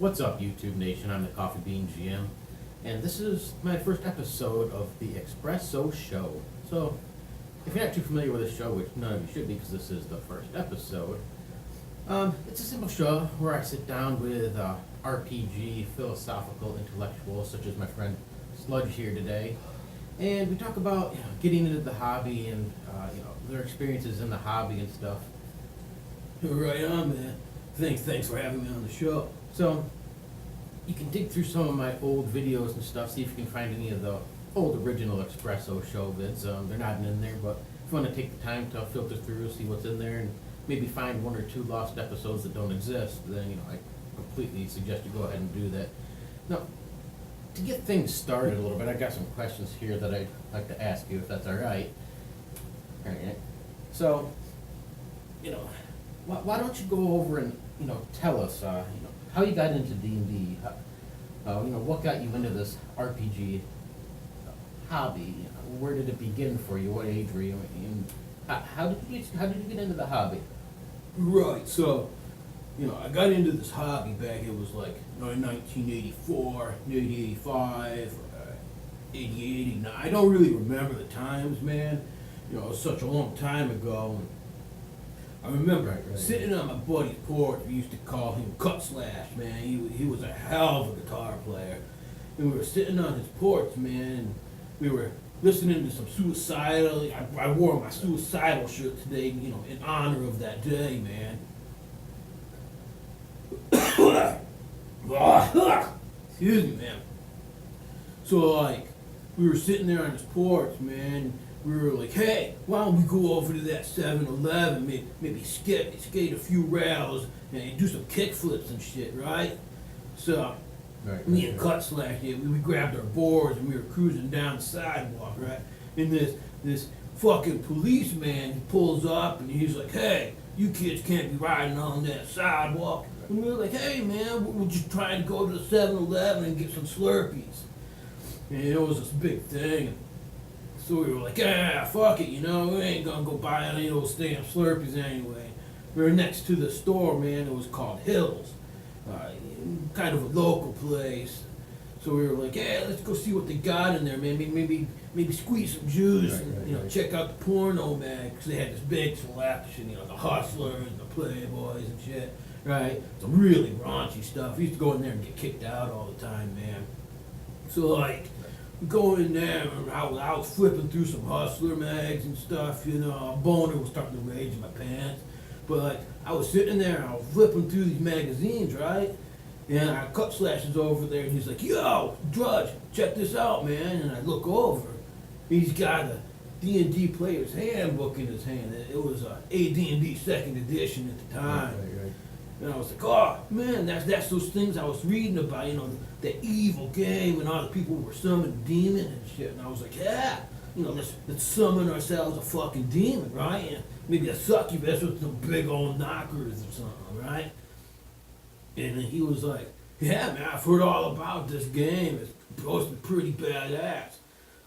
What's up, YouTube Nation? I'm the Coffee Bean GM, and this is my first episode of the Expresso Show. So, if you're not too familiar with this show, which none of you should be because this is the first episode, it's a simple show where I sit down with RPG, philosophical intellectuals such as my friend Sludge here today, and we talk about getting into the hobby and their experiences in the hobby and stuff. Right on, man. Thanks for having me on the show. So, you can dig through some of my old videos and stuff, see if you can find any of the old original Expresso show vids. They're not in there, but if you want to take the time to filter through, see what's in there, and maybe find one or two lost episodes that don't exist, then I completely suggest you go ahead and do that. Now, to get things started a little bit, I got some questions here that I'd like to ask you, if that's all right. All right. So, why don't you go over and tell us how you got into D&D, what got you into this RPG hobby? Where did it begin for you? What age were you in? How did you get into the hobby? Right, so, I got into this hobby back, it was like 1984, 1985, 88, 89. I don't really remember the times, man. It was such a long time ago. I remember sitting on my buddy's porch. We used to call him Cut Slash, man. He was a hell of a guitar player. And we were sitting on his porch, man, and we were listening to some suicidal. I wore my suicidal shirt today, in honor of that day, man. Excuse me, man. So, we were sitting there on his porch, man. We were like, hey, why don't we go over to that 7-Eleven, maybe skate a few rails and do some kick flips and shit, right? So, me and Cut Slash, we grabbed our boards and we were cruising down the sidewalk, right? And this fucking policeman pulls up and he's like, hey, you kids can't be riding on that sidewalk. And we were like, hey, man, we're just trying to go to the 7-Eleven and get some Slurpees. And it was this big thing. So we were like, fuck it, we ain't gonna go buy any of those damn Slurpees anyway. We were next to the store, man, it was called Hills. Kind of a local place. So we were like, let's go see what they got in there, man. Maybe squeeze some juice and, check out the porno mag, because they had this big selection, the Hustlers, the Playboys and shit, right? Some really raunchy stuff. We used to go in there and get kicked out all the time, man. So, go in there, and I was flipping through some Hustler mags and stuff, a boner was starting to rage in my pants. But I was sitting there, and I was flipping through these magazines, right? And I Cut Slash is over there, and he's like, yo, Drudge, check this out, man. And I look over, he's got a D&D player's handbook in his hand. It was a AD&D second edition at the time. Right. And I was like, oh, man, that's those things I was reading about, the evil game and all the people were summoning demons and shit. And I was like, let's summon ourselves a fucking demon, right? And maybe a succubus with some big old knockers or something, right? And then he was like, yeah, man, I've heard all about this game. It's supposed to be pretty badass.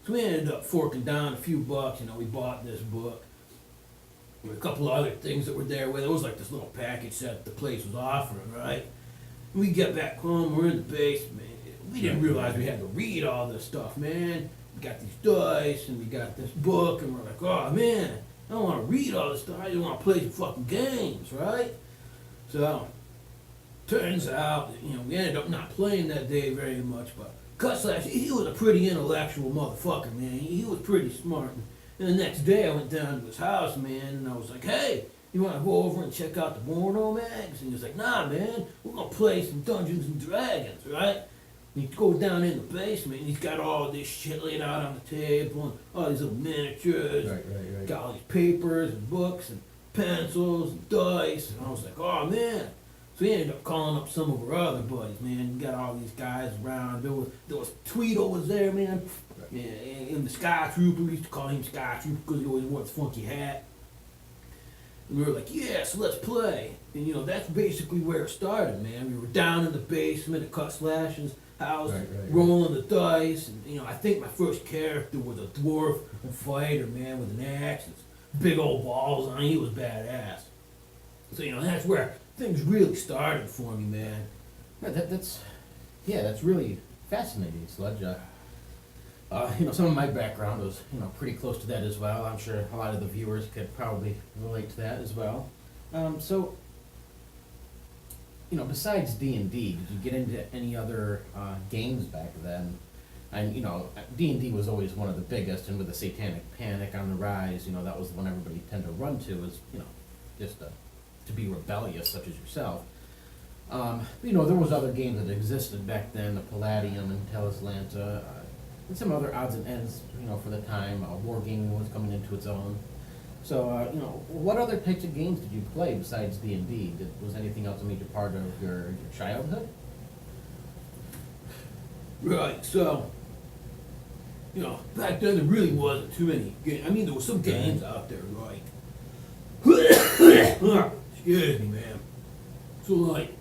So we ended up forking down a few bucks, we bought this book. There were a couple other things that were there with it. It was like this little package that the place was offering, right? We get back home, we're in the basement. We didn't realize we had to read all this stuff, man. We got these dice and we got this book and we're like, oh man, I don't want to read all this stuff. I just want to play some fucking games, right? So, turns out, we ended up not playing that day very much, but Cut Slash, he was a pretty intellectual motherfucker, man. He was pretty smart. And the next day I went down to his house, man, and I was like, hey, you want to go over and check out the porno mags? And he was like, nah, man, we're going to play some Dungeons and Dragons, right? And he goes down in the basement, and he's got all this shit laid out on the table, and all these little miniatures. Right. Got all these papers and books and pencils and dice. And I was like, oh, man. So he ended up calling up some of our other buddies, man. You got all these guys around. There was Tweedle was there, man. Yeah, and the Sky Trooper, we used to call him Sky Trooper because he always wore this funky hat. And we were like, yeah, so let's play. And that's basically where it started, man. We were down in the basement at Cut Slash's house, rolling the dice. And, I think my first character was a dwarf fighter, man, with an axe. Big old balls on him. He was badass. So, that's where things really started for me, man. That's really fascinating, Sludge. Some of my background was, pretty close to that as well. I'm sure a lot of the viewers could probably relate to that as well. So, besides D&D, did you get into any other games back then? And, D&D was always one of the biggest, and with the Satanic Panic on the rise, that was the one everybody tended to run to, was, just to be rebellious, such as yourself. There was other games that existed back then, the Palladium and Teleslanta, and some other odds and ends, for the time. Wargaming was coming into its own. So, what other types of games did you play besides D&D? Was anything else a major part of your childhood? Right, so, back then there really wasn't too many games. I mean, there were some games out there, like, excuse me, man. So, like,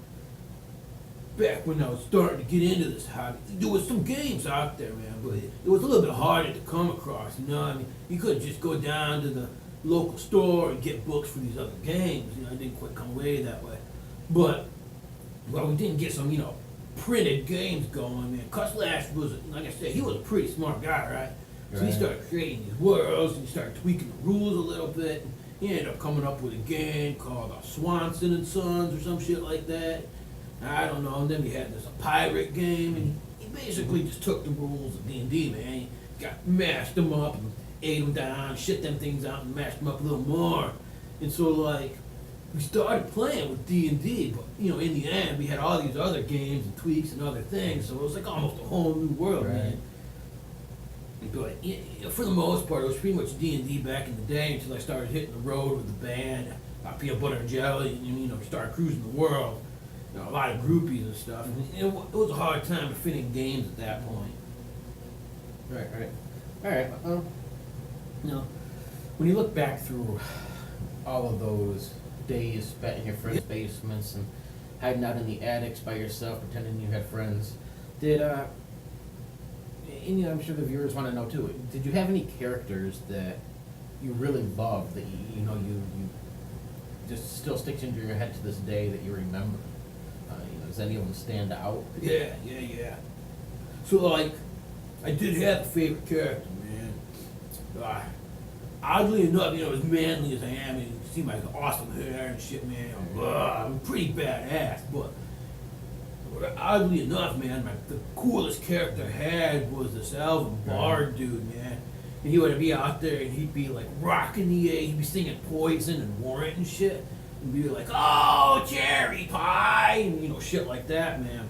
back when I was starting to get into this hobby, there was some games out there, man, but it was a little bit harder to come across, I mean, you couldn't just go down to the local store and get books for these other games, it didn't quite come away that way. But, well, we didn't get some, printed games going, man. Cuslash was, like I said, he was a pretty smart guy, right? So he started creating these worlds, and he started tweaking the rules a little bit, and he ended up coming up with a game called Swanson and Sons or some shit like that. I don't know, and then we had this pirate game, and he basically just took the rules of D&D, man. He mashed them up and ate them down, shit them things out and mashed them up a little more. And so, like, we started playing with D&D, but, in the end, we had all these other games and tweaks and other things, so it was like almost a whole new world, man. But for the most part, it was pretty much D&D back in the day until I started hitting the road with the band, Peanut Butter and Jelly, and, we started cruising the world. A lot of groupies and stuff. And it was a hard time to fit in games at that point. Right. All right. When you look back through all of those days spent in your friends' basements and hiding out in the attics by yourself, pretending you had friends, I'm sure the viewers want to know too. Did you have any characters that you really loved that you just still sticks into your head to this day that you remember? Does any of them stand out? Yeah. So, like, I did have a favorite character, man. Oddly enough, as manly as I am, and you see my awesome hair and shit, man, I'm pretty badass, but oddly enough, man, the coolest character I had was this elven bard dude, man. And he would be out there and he'd be like rocking the A, he'd be singing Poison and Warrant and shit. And be like, oh, cherry pie, and shit like that, man.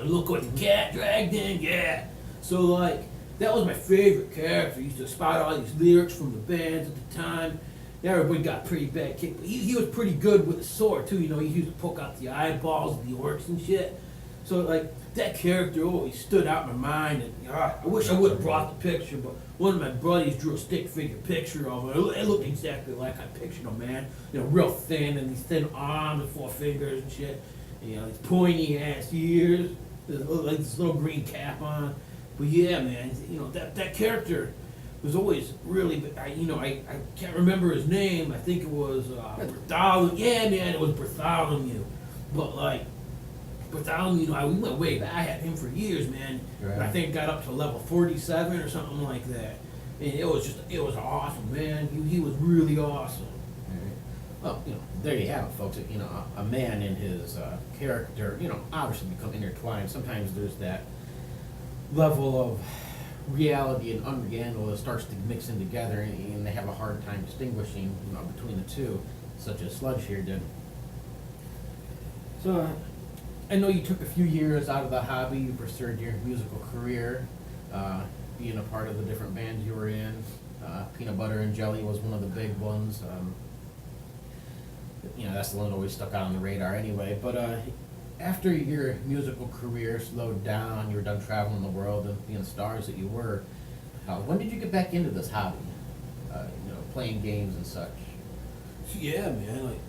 Look what the cat dragged in, yeah. So, like, that was my favorite character. He used to spout all these lyrics from the bands at the time. Everybody got pretty bad kick, but he was pretty good with the sword, too. He used to poke out the eyeballs of the orcs and shit. So, like, that character always stood out in my mind, and I wish I would have brought the picture, but one of my buddies drew a stick figure picture of him. It looked exactly like I pictured him, man. Real thin, and these thin arms and 4 fingers and shit. And, these pointy ass ears, like this little green cap on. But yeah, man, that character was always really, I can't remember his name. I think it was Bartholomew. Yeah, man, it was Bartholomew. But, like, Bartholomew, we went way back. I had him for years, man. Right. I think got up to level 47 or something like that. And it was awesome, man. He was really awesome. Well, there you have it, folks. A man and his character, obviously become intertwined. Sometimes there's that level of reality and unreality that starts to mix in together, and they have a hard time distinguishing, between the two, such as Sludge here did. So, I know you took a few years out of the hobby. You pursued your musical career, being a part of the different bands you were in. Peanut Butter and Jelly was one of the big ones. That's the one that always stuck out on the radar anyway. But after your musical career slowed down, you were done traveling the world and being stars that you were, when did you get back into this hobby? Playing games and such. Yeah, man, like,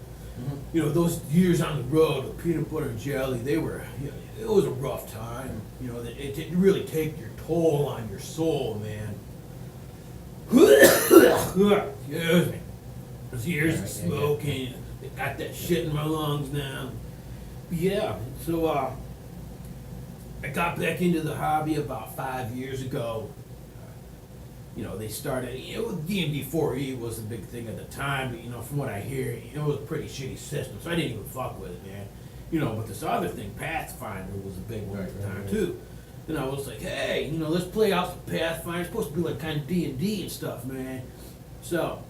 those years on the road with Peanut Butter and Jelly, it was a rough time. It didn't really take your toll on your soul, man. Excuse me. Those years of smoking, it got that shit in my lungs now. But yeah, so I got back into the hobby about 5 years ago. You know, they started, D&D 4E was the big thing at the time, but, you know, from what I hear, it was a pretty shitty system, so I didn't even fuck with it, man. You know, but this other thing, Pathfinder, was a big one at the time, too. And I was like, hey, you know, let's play out some Pathfinder. It's supposed to be like kind of D&D and stuff, man. So,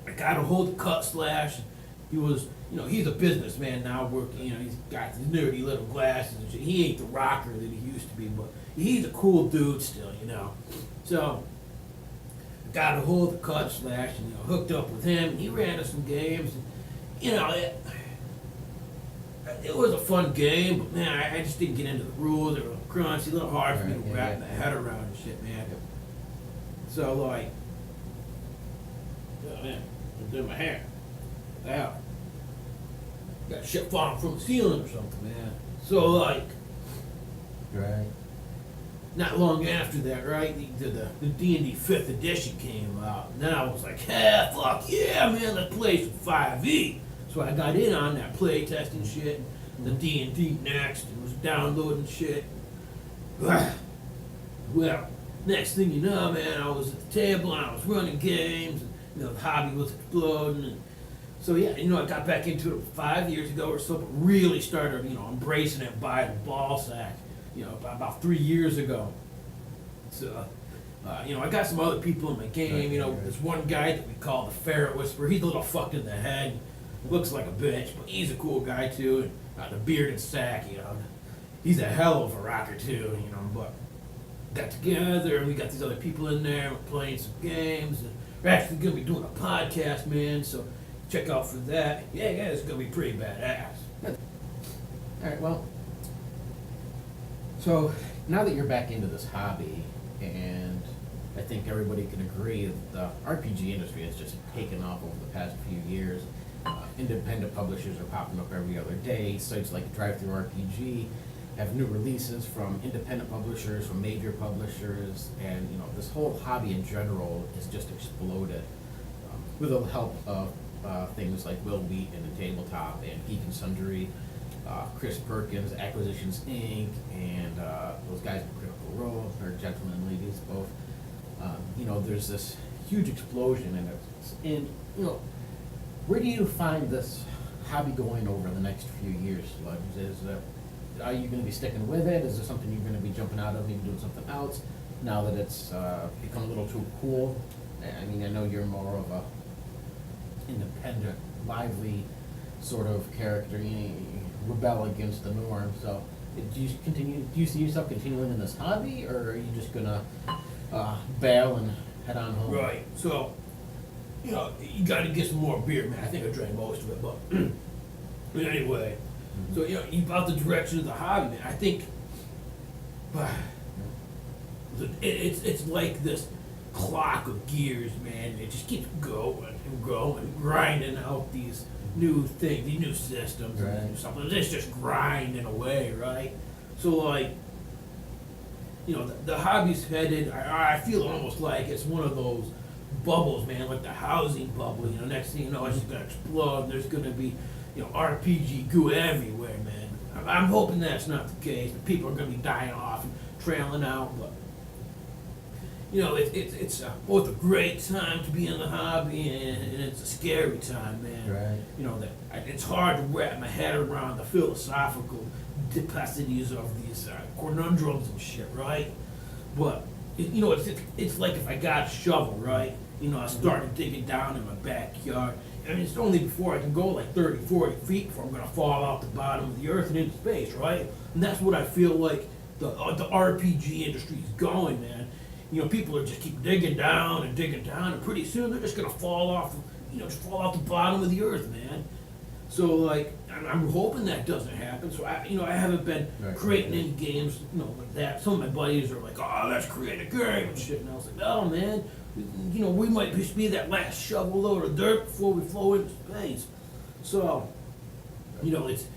I got a hold of Cut Slash. He was, you know, he's a businessman now working, you know, he's got these nerdy little glasses and shit. He ain't the rocker that he used to be, but he's a cool dude still, you know. So, got a hold of Cut Slash and, you know, hooked up with him, and he ran us some games. And, you know, it was a fun game, but man, I just didn't get into the rules. They were a little crunchy, a little hard for me to wrap my head around and shit, man. So, like, oh man, I'm doing my hair. Wow. Got shit falling from the ceiling or something, man. So, like, Right. not long after that, right, the D&D 5th edition came out. And then I was like, hey, fuck yeah, man, let's play some 5e. So I got in on that play testing shit, and the D&D next, and was downloading shit. Well, next thing you know, man, I was at the table and I was running games, and, you know, the hobby was exploding. And so, yeah, you know, I got back into it 5 years ago or so, but really started, you know, embracing it by the ball sack, you know, about 3 years ago. So, you know, I got some other people in my game, you know, there's one guy that we call the Ferret Whisperer. He's a little fucked in the head, looks like a bitch, but he's a cool guy too, and the bearded sack, you know, he's a hell of a rocker too, you know, but got together and we got these other people in there, we're playing some games, and we're actually gonna be doing a podcast, man, so check out for that. Yeah, it's gonna be pretty badass. Alright, well, so now that you're back into this hobby, and I think everybody can agree that the RPG industry has just taken off over the past few years. Independent publishers are popping up every other day. Sites like Drive Through RPG have new releases from independent publishers, from major publishers, and you know, this whole hobby in general has just exploded with the help of things like Will Wheaton and Tabletop and Geek and Sundry, Chris Perkins, Acquisitions Inc., and those guys in Critical Role, or gentlemen and ladies both. You know, there's this huge explosion in it, and you know, where do you find this hobby going over the next few years, Sludge? Are you going to be sticking with it? Is there something you're going to be jumping out of, maybe doing something else, now that it's become a little too cool? I mean, I know you're more of a independent, lively sort of character. You rebel against the norm. So, do you see yourself continuing in this hobby, or are you just gonna bail and head on home? Right. So, you know, you got to get some more beer, man. I think I drank most of it, but anyway. So, you know, about the direction of the hobby, man. I think it's like this clock of gears, man. It just keeps going and going, grinding out these new things, these new systems, right, and something. It's just grinding away, right? So, like, you know, the hobby's headed. I feel almost like it's one of those bubbles, man, like the housing bubble. You know, next thing you know, it's just gonna explode. And there's gonna be, you know, RPG goo everywhere, man. I'm hoping that's not the case. People are gonna be dying off and trailing out, but you know, it's both a great time to be in the hobby and it's a scary time, man. Right. You know, that it's hard to wrap my head around the philosophical dependencies of these conundrums and shit, right? But you know, it's like if I got a shovel, right? You know, I started digging down in my backyard. I mean, it's only before I can go like 30, 40 feet before I'm gonna fall out the bottom of the earth and into space, right? And that's what I feel like the RPG industry is going, man. You know, people are just keep digging down, and pretty soon they're just gonna fall off, you know, just fall off the bottom of the earth, man. So, like, I'm hoping that doesn't happen. So, I haven't been creating any games, you know, like that. Some of my buddies are like, oh, let's create a game and shit. And I was like, oh, man, you know, we might just be that last shovel load of dirt before we flow into space. So, you know, it's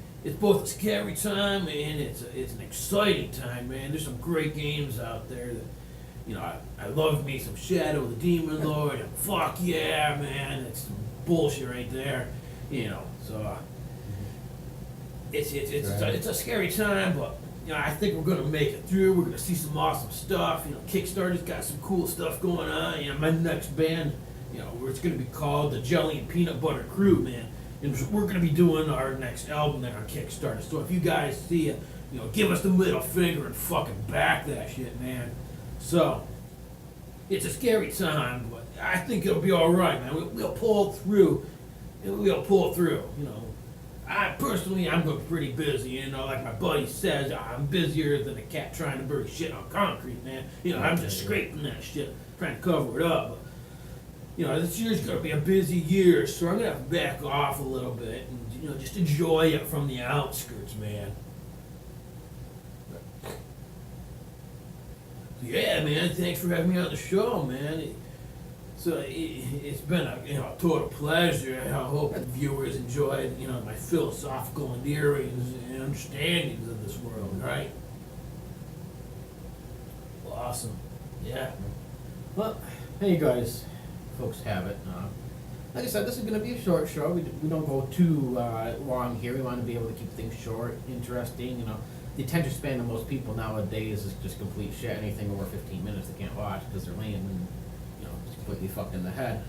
both a scary time and it's an exciting time, man. There's some great games out there that, you know, I love me some Shadow the Demon Lord, and fuck yeah, man, it's some bullshit right there, you know. So it's a scary time, but I think we're gonna make it through. We're gonna see some awesome stuff. Kickstarter's got some cool stuff going on. My next band, it's gonna be called the Jelly and Peanut Butter Crew, man. And we're gonna be doing our next album there on Kickstarter. So if you guys see it, give us the middle finger and fucking back that shit, man. So it's a scary time, but I think it'll be all right, man. We'll pull through. We'll pull through. I'm pretty busy. Like my buddy says, I'm busier than a cat trying to bury shit on concrete, man. I'm just scraping that shit, trying to cover it up. But, this year's gonna be a busy year, so I'm gonna have to back off a little bit and just enjoy it from the outskirts, man. Yeah, man. Thanks for having me on the show, man. It's been a total pleasure. I hope the viewers enjoyed my philosophical endearings and understandings of this world, right? Well, awesome. Yeah. Well, there you guys, folks have it. Like I said, this is going to be a short show. We don't go too long here. We want to be able to keep things short, interesting. The attention span of most people nowadays is just complete shit. Anything over 15 minutes they can't watch because they're laying and just completely fucked in the head.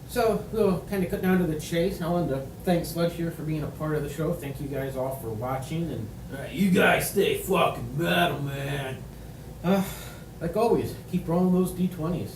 So we'll kind of cut down to the chase. I wanted to thank Sludge here for being a part of the show. Thank you guys all for watching. And all right, you guys stay fucking metal, man. like always, keep rolling those D20s.